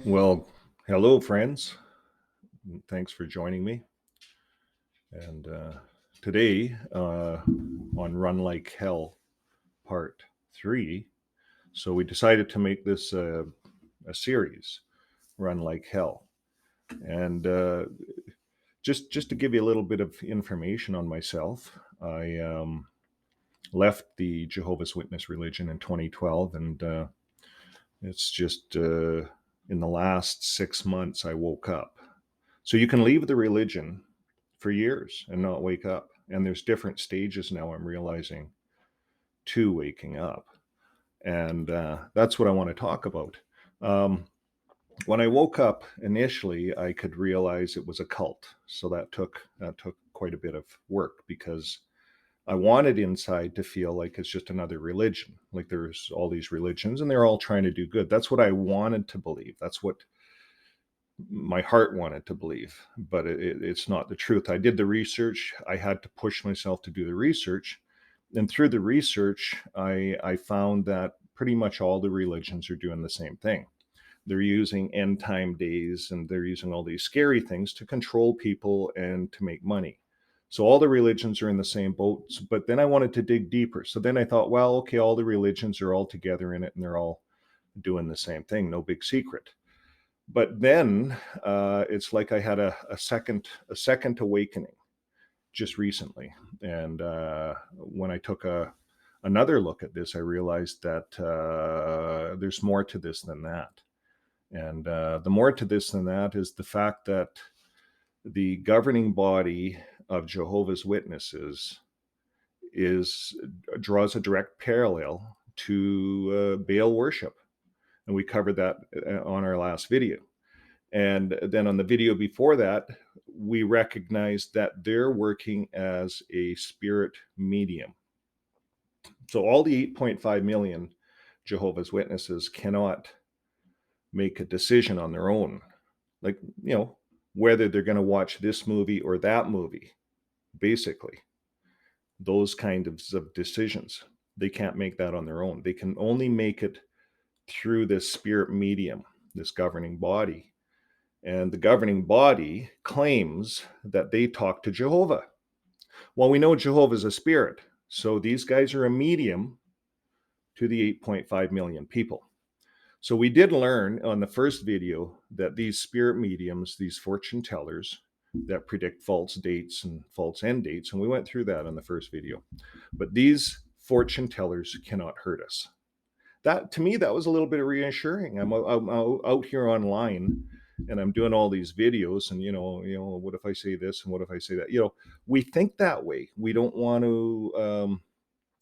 Well, hello, friends. Thanks for joining me. And today, on Run Like Hell, Part 3. So, we decided to make this a series, Run Like Hell. And just to give you a little bit of information on myself, I left the Jehovah's Witness religion in 2012. And it's just in the last 6 months, I woke up. So, you can leave the religion for years and not wake up. And there's different stages now, I'm realizing, to waking up. And that's what I want to talk about. Um, when I woke up initially, I could realize it was a cult. So that took quite a bit of work because I wanted inside to feel like it's just another religion. Like there's all these religions and they're all trying to do good. That's what I wanted to believe. That's what my heart wanted to believe, but it's not the truth. I did the research. I had to push myself to do the research. And through the research, I found that pretty much all the religions are doing the same thing. They're using end time days and they're using all these scary things to control people and to make money. So all the religions are in the same boat. But then I wanted to dig deeper. So then I thought, well, okay, all the religions are all together in it and they're all doing the same thing. No big secret. But then it's like I had a second awakening just recently, and when I took another look at this, I realized that there's more to this than that. And the more to this than that is the fact that the governing body of Jehovah's Witnesses is draws a direct parallel to Baal worship, and we covered that on our last video. And then on the video before that, we recognized that they're working as a spirit medium. So all the 8.5 million Jehovah's Witnesses cannot make a decision on their own. Like, whether they're going to watch this movie or that movie, basically, those kinds of decisions. They can't make that on their own. They can only make it through this spirit medium, this governing body. And the governing body claims that they talk to Jehovah. Well, we know Jehovah is a spirit. So these guys are a medium to the 8.5 million people. So we did learn on the first video that these spirit mediums, these fortune tellers that predict false dates and false end dates, and we went through that on the first video. But these fortune tellers cannot hurt us. That, to me, that was a little bit reassuring. I'm out here online and I'm doing all these videos and, what if I say this and what if I say that? We think that way. We don't want to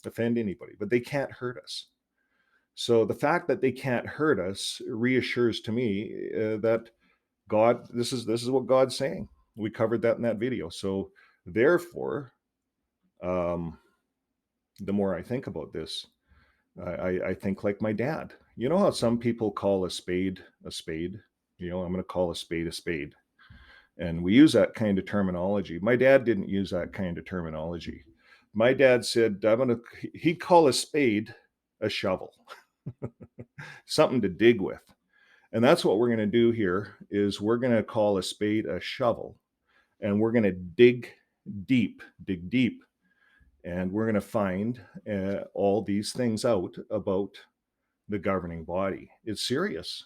offend anybody, but they can't hurt us. So the fact that they can't hurt us reassures to me that God, this is what God's saying. We covered that in that video. So therefore, the more I think about this, I think like my dad. You know how some people call a spade a spade? I'm going to call a spade a spade. And we use that kind of terminology. My dad didn't use that kind of terminology. My dad said, he'd call a spade a shovel, something to dig with. And that's what we're going to do here is we're going to call a spade a shovel and we're going to dig deep, and we're going to find all these things out about the governing body. It's serious.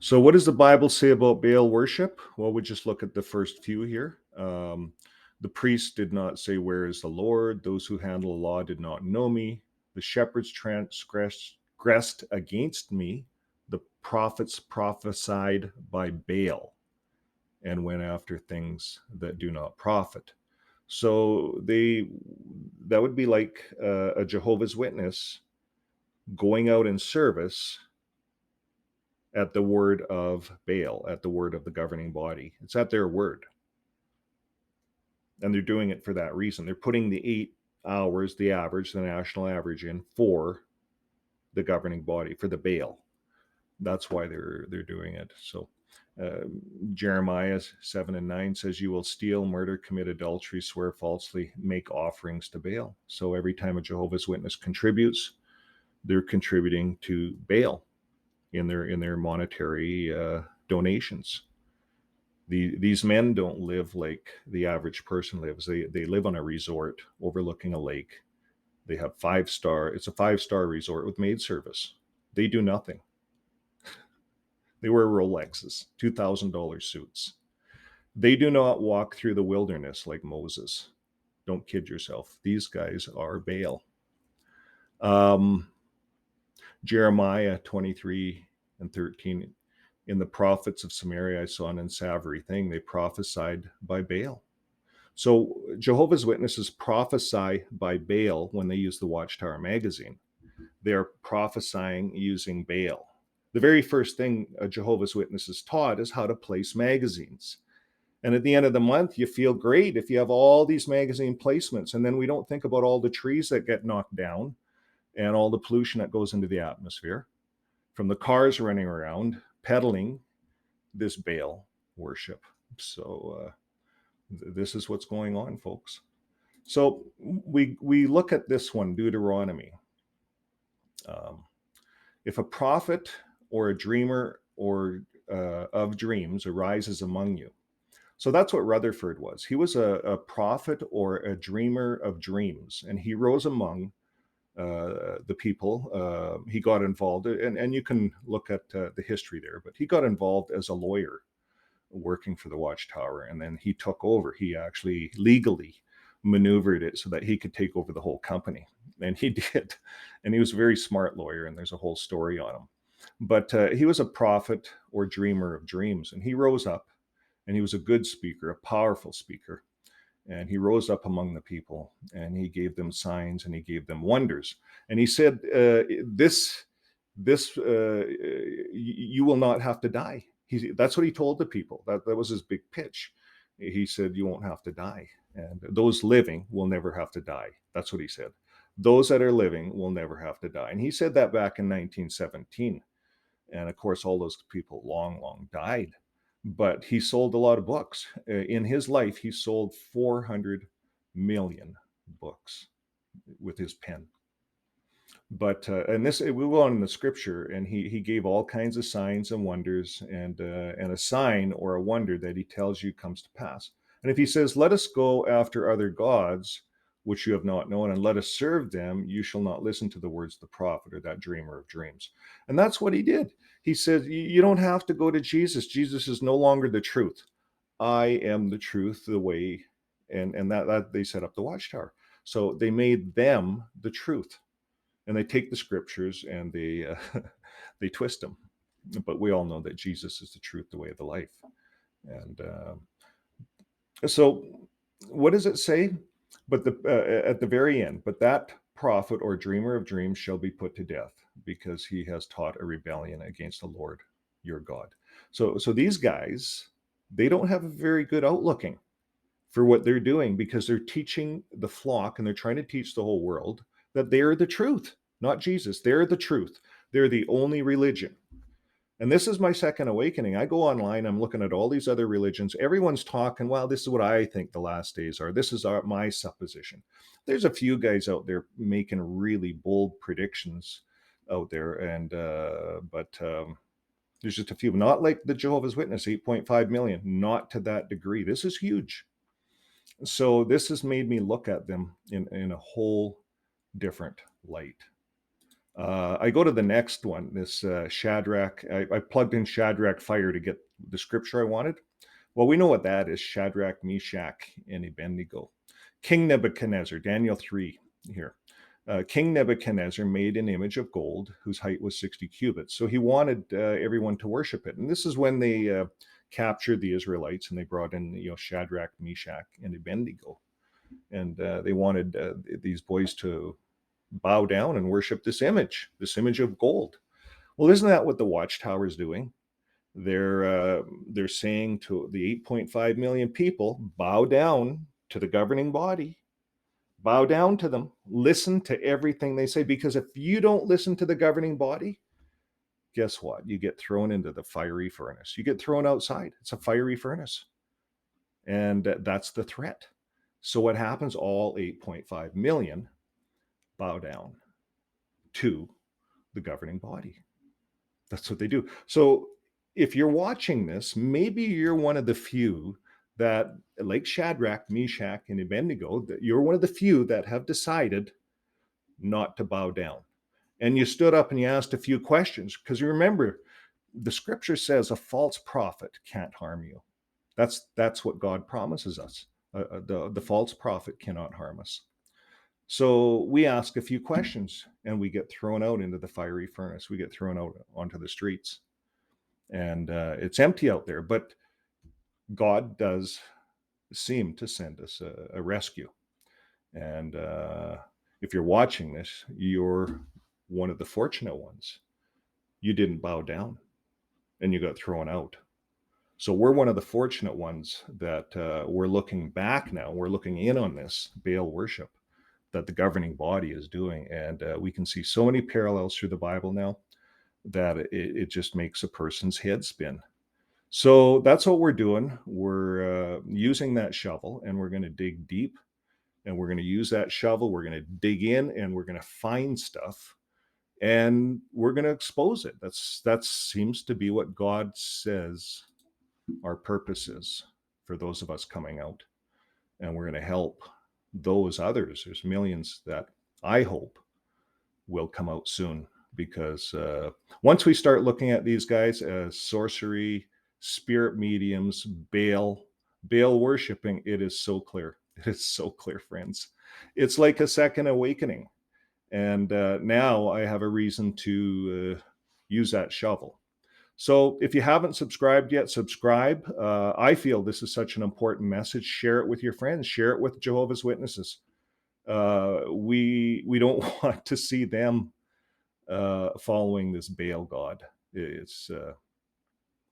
So what does the Bible say about Baal worship? Well, we just look at the first few here. The priests did not say, "Where is the Lord?" Those who handle the law did not know me. The shepherds transgressed against me. The prophets prophesied by Baal and went after things that do not profit. So that would be like a Jehovah's Witness going out in service at the word of Baal, at the word of the governing body. It's at their word. And they're doing it for that reason. They're putting the 8 hours, the national average in for the governing body, for the Baal. That's why they're doing it. So Jeremiah 7:9 says, "You will steal, murder, commit adultery, swear falsely, make offerings to Baal." So every time a Jehovah's Witness contributes, they're contributing to Baal in their monetary donations. These men don't live like the average person lives. They live on a resort overlooking a lake. They have it's a 5-star resort with maid service. They do nothing. They wear Rolexes, $2,000 suits. They do not walk through the wilderness like Moses. Don't kid yourself. These guys are Baal. Um, Jeremiah 23 and 13. In the prophets of Samaria, I saw an unsavory thing. They prophesied by Baal. So Jehovah's Witnesses prophesy by Baal when they use the Watchtower magazine. They're prophesying using Baal. The very first thing a Jehovah's Witnesses taught is how to place magazines. And at the end of the month, you feel great if you have all these magazine placements. And then we don't think about all the trees that get knocked down and all the pollution that goes into the atmosphere from the cars running around peddling this Baal worship. So this is what's going on, folks. So we look at this one, Deuteronomy. If a prophet or a dreamer or of dreams arises among you. So that's what Rutherford was. He was a prophet or a dreamer of dreams, and he rose among the people. He got involved, and you can look at the history there, but he got involved as a lawyer working for the Watchtower, and then he took over. He actually legally maneuvered it so that he could take over the whole company, and he did. And he was a very smart lawyer, and there's a whole story on him. But he was a prophet or dreamer of dreams, and he rose up, and he was a good speaker, a powerful speaker. And he rose up among the people, and he gave them signs, and he gave them wonders. And he said, you will not have to die. That's what he told the people. That was his big pitch. He said, you won't have to die. And those living will never have to die. That's what he said. Those that are living will never have to die. And he said that back in 1917. And of course, all those people long died. But he sold a lot of books. In his life, he sold 400 million books with his pen. But and this we go on in the scripture, and he gave all kinds of signs and wonders, and a sign or a wonder that he tells you comes to pass. And if he says, "Let us go after other gods, which you have not known, and let us serve them," you shall not listen to the words of the prophet or that dreamer of dreams. And that's what he did. He said, "You don't have to go to Jesus. Jesus is no longer the truth. I am the truth, the way," and that they set up the Watchtower. So they made them the truth. And they take the scriptures and they they twist them, but we all know that Jesus is the truth, the way, the life. And so, what does it say? But at the very end, but that prophet or dreamer of dreams shall be put to death, because he has taught a rebellion against the Lord your God. So these guys, they don't have a very good outlooking for what they're doing, because they're teaching the flock, and they're trying to teach the whole world that they're the truth, not Jesus. They're the truth. They're the only religion. And this is my second awakening. I go online, I'm looking at all these other religions. Everyone's talking, well, this is what I think the last days are. This is my supposition. There's a few guys out there making really bold predictions out there, and but there's just a few, not like the Jehovah's Witness, 8.5 million, not to that degree. This is huge. So this has made me look at them in a whole different light. I go to the next one, this Shadrach. I plugged in Shadrach fire to get the scripture I wanted. Well, we know what that is: Shadrach, Meshach, and Abednego. King Nebuchadnezzar, Daniel 3 here. King Nebuchadnezzar made an image of gold whose height was 60 cubits. So he wanted everyone to worship it. And this is when they captured the Israelites, and they brought in Shadrach, Meshach, and Abednego. And they wanted these boys to bow down and worship this image of gold. Well, isn't that what the Watchtower is doing? They're saying to the 8.5 million people, bow down to the governing body, bow down to them, listen to everything they say, because if you don't listen to the governing body, guess what? You get thrown into the fiery furnace. You get thrown outside. It's a fiery furnace. And that's the threat. So what happens? All 8.5 million bow down to the governing body. That's what they do. So if you're watching this, maybe you're one of the few that, like Shadrach, Meshach, and Abednego, that you're one of the few that have decided not to bow down. And you stood up and you asked a few questions, because you remember the scripture says a false prophet can't harm you. That's what God promises us. The false prophet cannot harm us. So we ask a few questions and we get thrown out into the fiery furnace. We get thrown out onto the streets, and it's empty out there. But God does seem to send us a rescue. And if you're watching this, you're one of the fortunate ones. You didn't bow down and you got thrown out. So we're one of the fortunate ones that we're looking back now. We're looking in on this Baal worship that the governing body is doing. And we can see so many parallels through the Bible now that it just makes a person's head spin. So that's what we're doing. We're using that shovel and we're going to dig deep, and we're going to use that shovel. We're going to dig in and we're going to find stuff, and we're going to expose it. That seems to be what God says our purpose is for those of us coming out. And we're going to help those others. There's millions that I hope will come out soon, because once we start looking at these guys as sorcery, spirit mediums, Baal worshiping, it is so clear. It is so clear, friends. It's like a second awakening. And now I have a reason to use that shovel. So if you haven't subscribed yet, subscribe. I feel this is such an important message. Share it with your friends. Share it with Jehovah's Witnesses. We don't want to see them following this Baal god. It's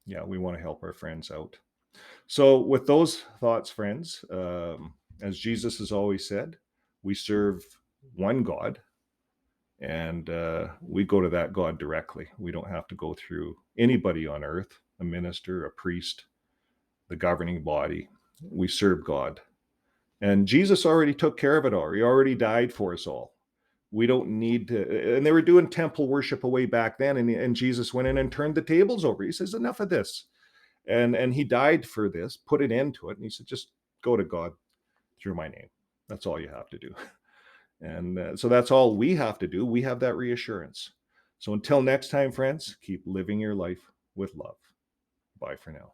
yeah, we want to help our friends out. So with those thoughts, friends, as Jesus has always said, we serve one God, and we go to that God directly. We don't have to go through anybody on earth, a minister, a priest, the governing body. We serve God. And Jesus already took care of it all. He already died for us all. We don't need to. And they were doing temple worship away back then. And Jesus went in and turned the tables over. He says, enough of this. And he died for this, put an end to it. And he said, just go to God through my name. That's all you have to do. And so that's all we have to do. We have that reassurance. So until next time, friends, keep living your life with love. Bye for now.